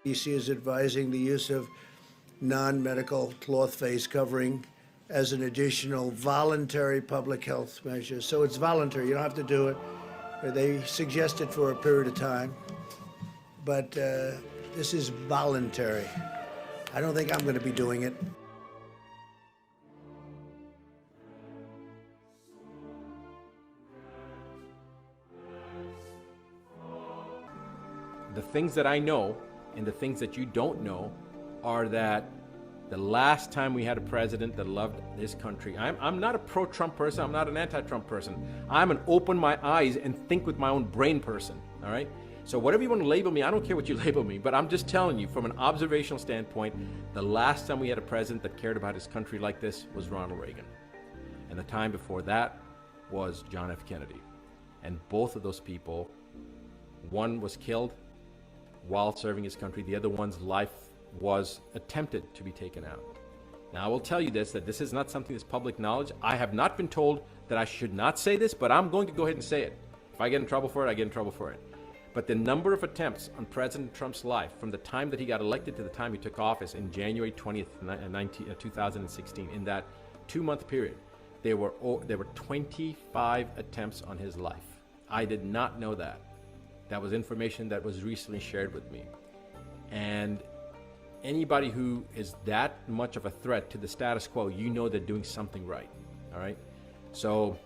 CDC is advising the use of non-medical cloth face covering as an additional voluntary public health measure. So it's voluntary, you don't have to do it. They suggest it for a period of time, but this is voluntary. I don't think I'm going to be doing it. The things that I know and the things that you don't know are that the last time we had a president that loved this country, I'm not a pro-Trump person, I'm not an anti-Trump person. I'm an open my eyes and think with my own brain person, all right? So whatever you want to label me, I don't care what you label me, but I'm just telling you from an observational standpoint, the last time we had a president that cared about his country like this was Ronald Reagan. And the time before that was John F. Kennedy. And both of those people, one was killed while serving his country, the other one's life was attempted to be taken out. Now I will tell you this, that this is not something that's public knowledge. I have not been told that I should not say this, but I'm going to go ahead and say it. If I get in trouble for it, I get in trouble for it. But the number of attempts on President Trump's life from the time that he got elected to the time he took office in January 20th, 2016, in that 2-month period, there were 25 attempts on his life. I did not know that. That was information that was recently shared with me. And anybody who is that much of a threat to the status quo, you know they're doing something right, all right? So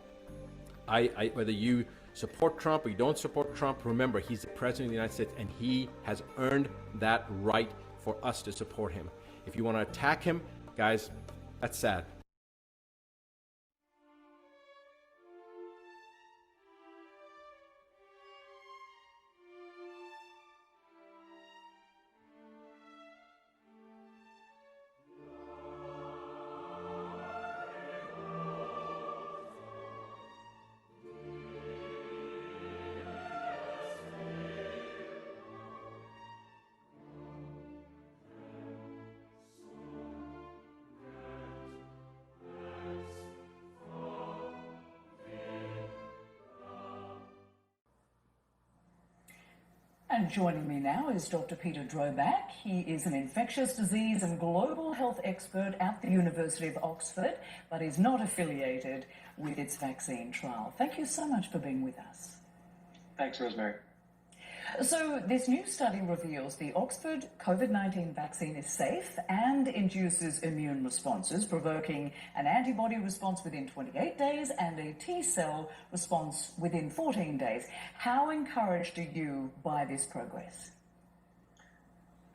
whether you support Trump or you don't support Trump, remember, he's the president of the United States and he has earned that right for us to support him. If you want to attack him, guys, that's sad. And joining me now is Dr. Peter Droback. He is an infectious disease and global health expert at the University of Oxford, but is not affiliated with its vaccine trial. Thank you so much for being with us. Thanks, Rosemary. So this new study reveals the Oxford COVID-19 vaccine is safe and induces immune responses, provoking an antibody response within 28 days and a T-cell response within 14 days. How encouraged are you by this progress?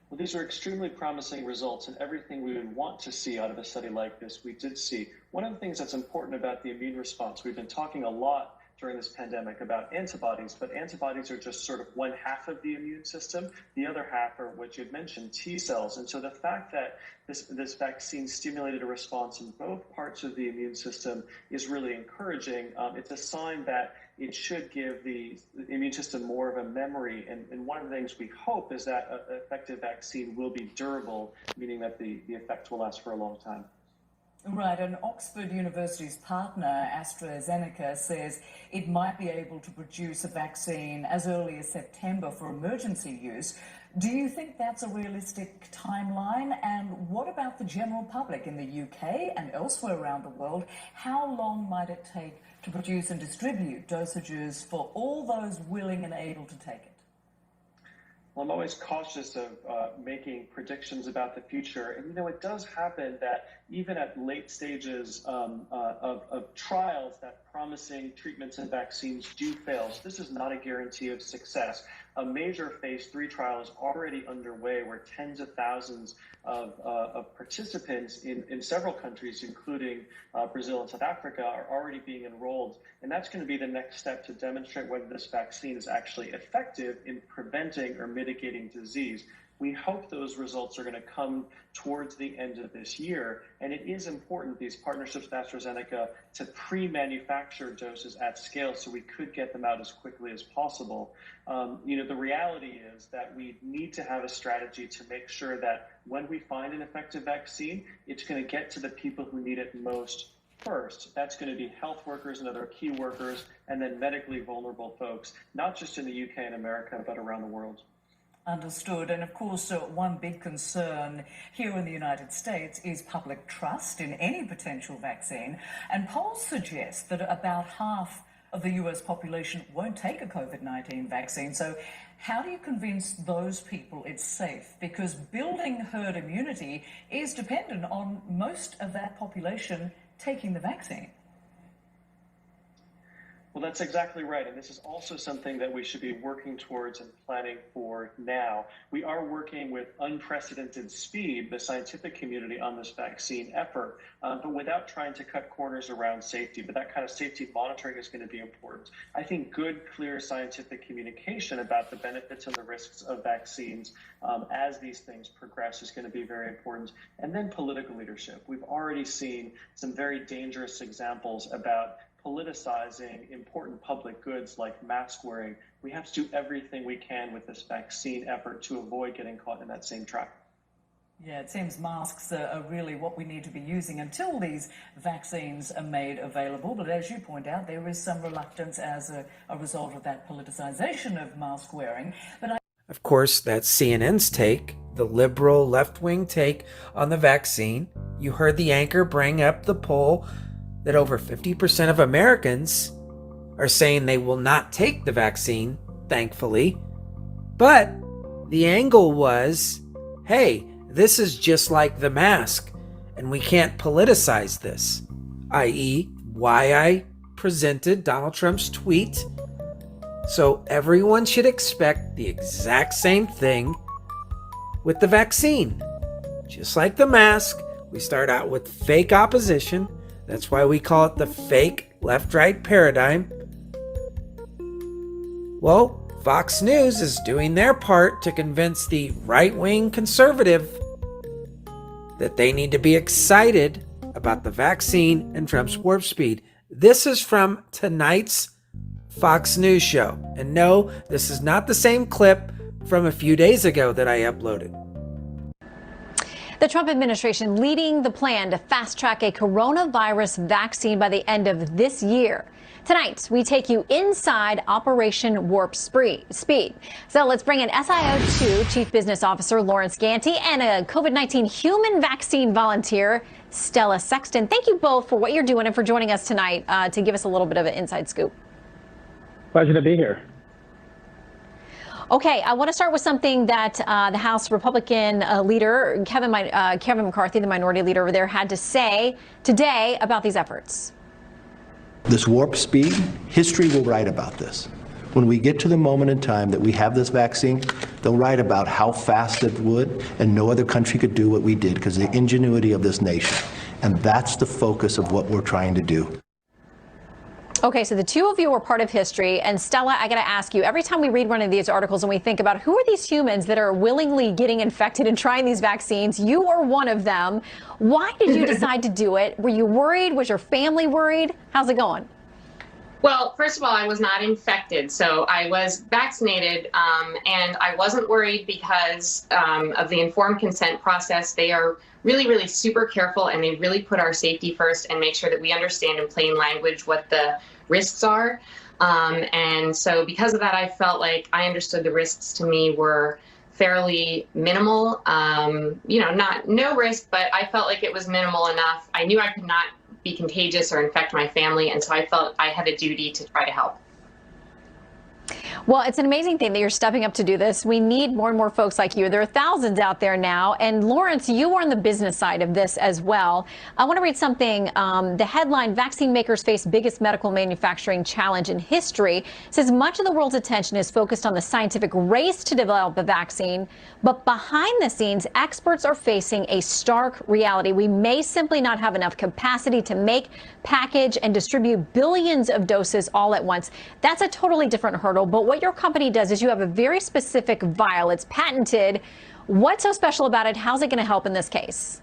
Well, these are extremely promising results, and everything we would want to see out of a study like this, we did see. One of the things that's important about the immune response, we've been talking a lot during this pandemic about antibodies, but antibodies are just sort of one half of the immune system. The other half are what you'd mentioned, T cells. And so the fact that this vaccine stimulated a response in both parts of the immune system is really encouraging. It's a sign that it should give the immune system more of a memory. And one of the things we hope is that an effective vaccine will be durable, meaning that the effect will last for a long time. Right, and Oxford University's partner, AstraZeneca, says it might be able to produce a vaccine as early as September for emergency use. Do you think that's a realistic timeline? And what about the general public in the UK and elsewhere around the world? How long might it take to produce and distribute dosages for all those willing and able to take it? Well, I'm always cautious of making predictions about the future. And, you know, it does happen that even at late stages of trials, that promising treatments and vaccines do fail. So this is not a guarantee of success. A major phase 3 trial is already underway where tens of thousands of participants in several countries, including Brazil and South Africa, are already being enrolled. And that's going to be the next step to demonstrate whether this vaccine is actually effective in preventing or mitigating disease. We hope those results are going to come towards the end of this year. And it is important, these partnerships with AstraZeneca, to pre-manufacture doses at scale so we could get them out as quickly as possible. You know, the reality is that we need to have a strategy to make sure that when we find an effective vaccine, it's going to get to the people who need it most first. That's going to be health workers and other key workers, and then medically vulnerable folks, not just in the UK and America, but around the world. Understood. And of course, one big concern here in the United States is public trust in any potential vaccine. And polls suggest that about half of the US population won't take a COVID-19 vaccine. So how do you convince those people it's safe? Because building herd immunity is dependent on most of that population taking the vaccine. Well, that's exactly right. And this is also something that we should be working towards and planning for now. We are working with unprecedented speed, the scientific community, on this vaccine effort, but without trying to cut corners around safety. But that kind of safety monitoring is going to be important. I think good, clear scientific communication about the benefits and the risks of vaccines as these things progress is going to be very important. And then political leadership. We've already seen some very dangerous examples about politicizing important public goods like mask wearing. We have to do everything we can with this vaccine effort to avoid getting caught in that same trap. Yeah, it seems masks are really what we need to be using until these vaccines are made available. But as you point out, there is some reluctance as a result of that politicization of mask wearing. But of course, that's CNN's take, the liberal left-wing take on the vaccine. You heard the anchor bring up the poll that over 50% of Americans are saying they will not take the vaccine, thankfully. But the angle was, hey, this is just like the mask, and we can't politicize this, i.e., why I presented Donald Trump's tweet. So everyone should expect the exact same thing with the vaccine. Just like the mask, we start out with fake opposition. That's why we call it the fake left-right paradigm. Well, Fox News is doing their part to convince the right-wing conservative that they need to be excited about the vaccine and Trump's warp speed. This is from tonight's Fox News show. And no, this is not the same clip from a few days ago that I uploaded. The Trump administration leading the plan to fast-track a coronavirus vaccine by the end of this year. Tonight, we take you inside Operation Warp Speed. So let's bring in SIO2 Chief Business Officer Lawrence Ganty and a COVID-19 human vaccine volunteer, Stella Sexton. Thank you both for what you're doing and for joining us tonight to give us a little bit of an inside scoop. Pleasure to be here. Okay, I want to start with something that the House Republican leader, Kevin McCarthy, the minority leader over there, had to say today about these efforts. This warp speed, history will write about this. When we get to the moment in time that we have this vaccine, they'll write about how fast it would, and no other country could do what we did because of the ingenuity of this nation. And that's the focus of what we're trying to do. Okay, so the two of you are part of history. And Stella, I got to ask you, every time we read one of these articles and we think about who are these humans that are willingly getting infected and trying these vaccines, you are one of them. Why did you decide to do it? Were you worried? Was your family worried? How's it going? Well, first of all, I was not infected, so I was vaccinated, and I wasn't worried because of the informed consent process. They are really, really super careful, and they really put our safety first and make sure that we understand in plain language what the risks are. And so because of that, I felt like I understood the risks to me were fairly minimal. Not no risk, but I felt like it was minimal enough. I knew I could not be contagious or infect my family, and so I felt I had a duty to try to help. Well, it's an amazing thing that you're stepping up to do this. We need more and more folks like you. There are thousands out there now. And Lawrence, you are on the business side of this as well. I want to read something. The headline, Vaccine Makers Face Biggest Medical Manufacturing Challenge in History, says much of the world's attention is focused on the scientific race to develop a vaccine. But behind the scenes, experts are facing a stark reality. We may simply not have enough capacity to make, package, and distribute billions of doses all at once. That's a totally different hurdle. But what your company does is you have a very specific vial. It's patented. What's so special about it? How's it going to help in this case?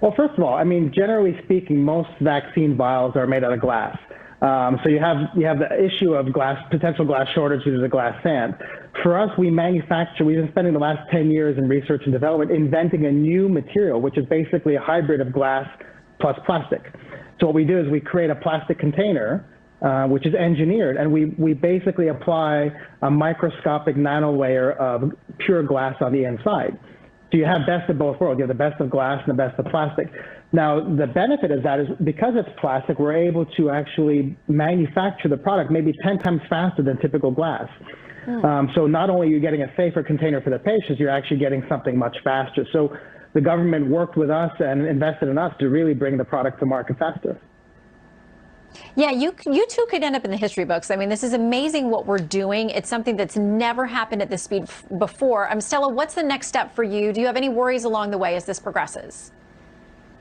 Well, first of all, I mean, generally speaking, most vaccine vials are made out of glass. So you have the issue of potential glass shortage due to the glass sand. For us, we've been spending the last 10 years in research and development inventing a new material, which is basically a hybrid of glass plus plastic. So what we do is we create a plastic container which is engineered, and we basically apply a microscopic nanolayer of pure glass on the inside. So you have best of both worlds. You have the best of glass and the best of plastic. Now, the benefit of that is because it's plastic, we're able to actually manufacture the product maybe 10 times faster than typical glass. So not only are you getting a safer container for the patients, you're actually getting something much faster. So the government worked with us and invested in us to really bring the product to market faster. Yeah, you two could end up in the history books. I mean, this is amazing what we're doing. It's something that's never happened at this speed before. Stella, what's the next step for you? Do you have any worries along the way as this progresses?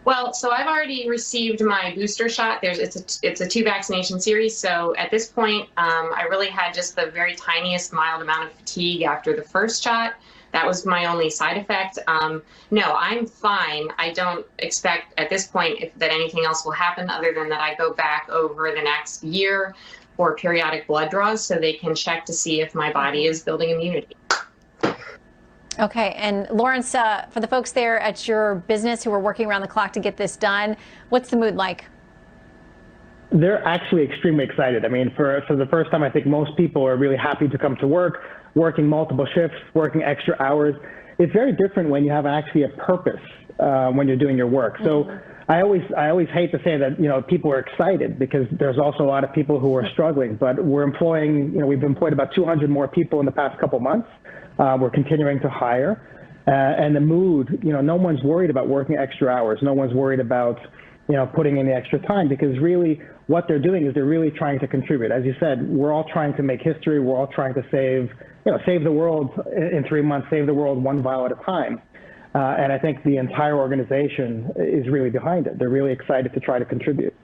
Well, so I've already received my booster shot. It's a 2 vaccination series. So at this point, I really had just the very tiniest mild amount of fatigue after the first shot. That was my only side effect. No, I'm fine. I don't expect at this point that anything else will happen other than that I go back over the next year for periodic blood draws so they can check to see if my body is building immunity. Okay, and Lawrence, for the folks there at your business who are working around the clock to get this done, what's the mood like? They're actually extremely excited. I mean, for the first time, I think most people are really happy to come to work, working multiple shifts, working extra hours. It's very different when you have actually a purpose when you're doing your work. So I always hate to say that, people are excited because there's also a lot of people who are struggling, but we're employing, we've employed about 200 more people in the past couple months. We're continuing to hire, and the mood, no one's worried about working extra hours. No one's worried about, putting in the extra time, because really what they're doing is they're really trying to contribute. As you said, we're all trying to make history. We're all trying to save the world in 3 months, save the world one vial at a time. And I think the entire organization is really behind it. They're really excited to try to contribute.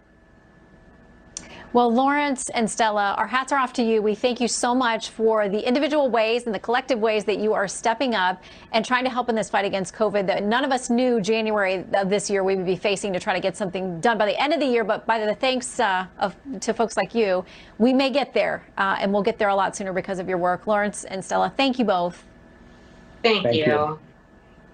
Well, Lawrence and Stella, our hats are off to you. We thank you so much for the individual ways and the collective ways that you are stepping up and trying to help in this fight against COVID that none of us knew January of this year we would be facing to try to get something done by the end of the year. But by the thanks to folks like you, we may get there, and we'll get there a lot sooner because of your work. Lawrence and Stella, thank you both. Thank you.